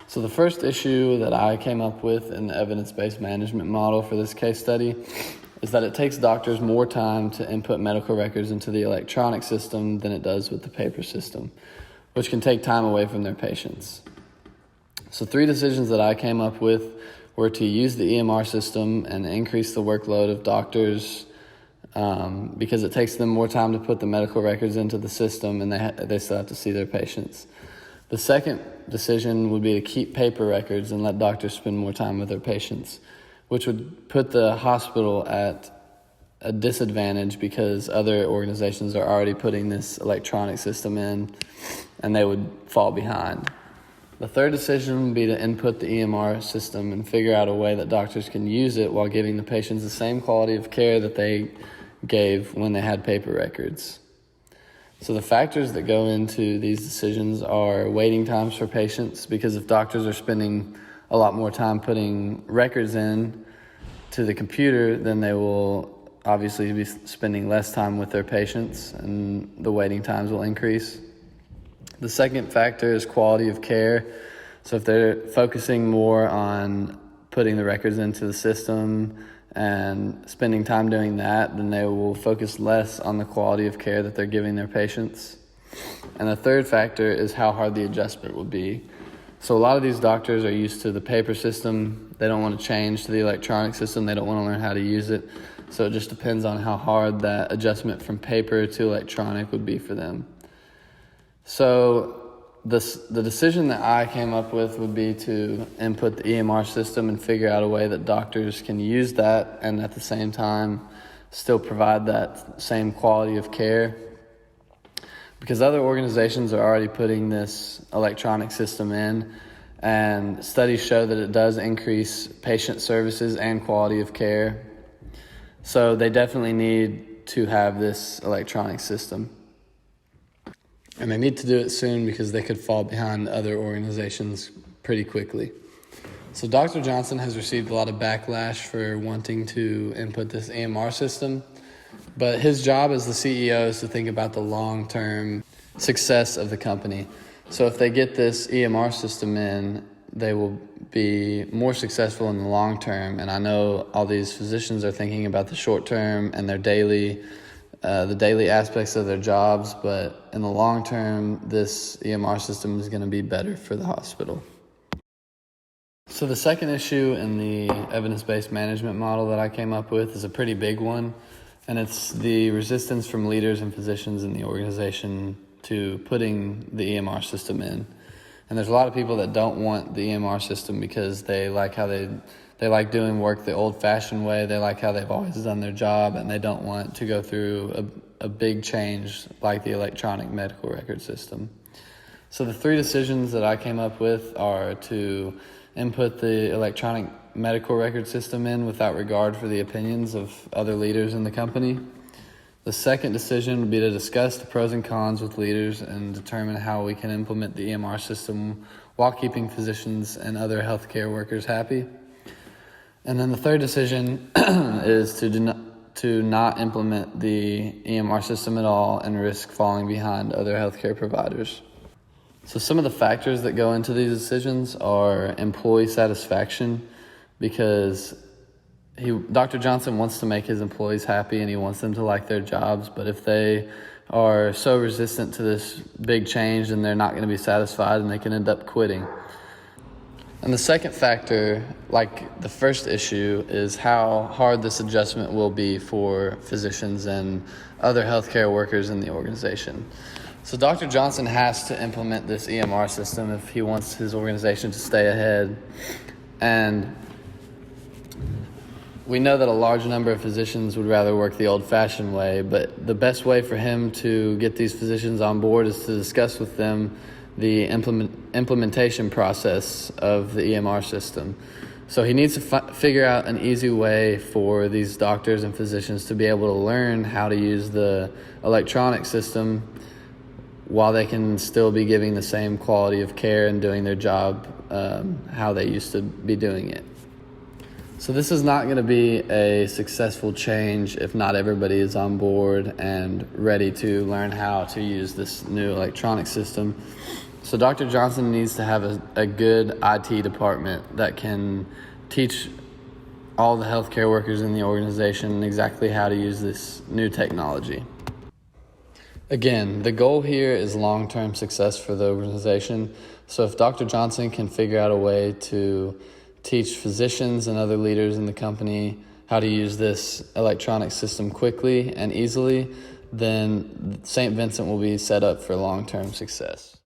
So the first issue that I came up with in the evidence-based management model for this case study is that it takes doctors more time to input medical records into the electronic system than it does with the paper system, which can take time away from their patients. So 3 decisions that I came up with were to use the EMR system and increase the workload of doctors because it takes them more time to put the medical records into the system and they still have to see their patients. The second decision would be to keep paper records and let doctors spend more time with their patients, which would put the hospital at a disadvantage because other organizations are already putting this electronic system in and they would fall behind. The third decision would be to input the EMR system and figure out a way that doctors can use it while giving the patients the same quality of care that they gave when they had paper records. So the factors that go into these decisions are waiting times for patients, because if doctors are spending a lot more time putting records in to the computer, then they will obviously be spending less time with their patients and the waiting times will increase. The second factor is quality of care. So if they're focusing more on putting the records into the system and spending time doing that, then they will focus less on the quality of care that they're giving their patients. And the third factor is how hard the adjustment will be. So a lot of these doctors are used to the paper system. They don't want to change to the electronic system. They don't want to learn how to use it. So it just depends on how hard that adjustment from paper to electronic would be for them. So the decision that I came up with would be to input the EMR system and figure out a way that doctors can use that and at the same time still provide that same quality of care. Because other organizations are already putting this electronic system in, and studies show that it does increase patient services and quality of care. So they definitely need to have this electronic system. And they need to do it soon because they could fall behind other organizations pretty quickly. So Dr. Johnson has received a lot of backlash for wanting to input this EMR system, but his job as the CEO is to think about the long-term success of the company. So if they get this EMR system in, they will be more successful in the long term. And I know all these physicians are thinking about the short term and their daily aspects of their jobs, but in the long term, this EMR system is going to be better for the hospital. So the second issue in the evidence-based management model that I came up with is a pretty big one, and it's the resistance from leaders and physicians in the organization to putting the EMR system in. And there's a lot of people that don't want the EMR system because they like how they like doing work the old-fashioned way. They like how they've always done their job, and they don't want to go through a big change like the electronic medical record system. So the 3 decisions that I came up with are to input the electronic medical record system in without regard for the opinions of other leaders in the company. The second decision would be to discuss the pros and cons with leaders and determine how we can implement the EMR system while keeping physicians and other healthcare workers happy. And then the third decision is to not implement the EMR system at all and risk falling behind other healthcare providers. So some of the factors that go into these decisions are employee satisfaction, because Dr. Johnson wants to make his employees happy and he wants them to like their jobs, but if they are so resistant to this big change, then they're not going to be satisfied and they can end up quitting. And the second factor, like the first issue, is how hard this adjustment will be for physicians and other healthcare workers in the organization. So Dr. Johnson has to implement this EMR system if he wants his organization to stay ahead. And we know that a large number of physicians would rather work the old-fashioned way, but the best way for him to get these physicians on board is to discuss with them the implementation process of the EMR system. So he needs to figure out an easy way for these doctors and physicians to be able to learn how to use the electronic system while they can still be giving the same quality of care and doing their job how they used to be doing it. So this is not going to be a successful change if not everybody is on board and ready to learn how to use this new electronic system. So Dr. Johnson needs to have a good IT department that can teach all the healthcare workers in the organization exactly how to use this new technology. Again, the goal here is long-term success for the organization. So if Dr. Johnson can figure out a way to teach physicians and other leaders in the company how to use this electronic system quickly and easily, then St. Vincent will be set up for long-term success.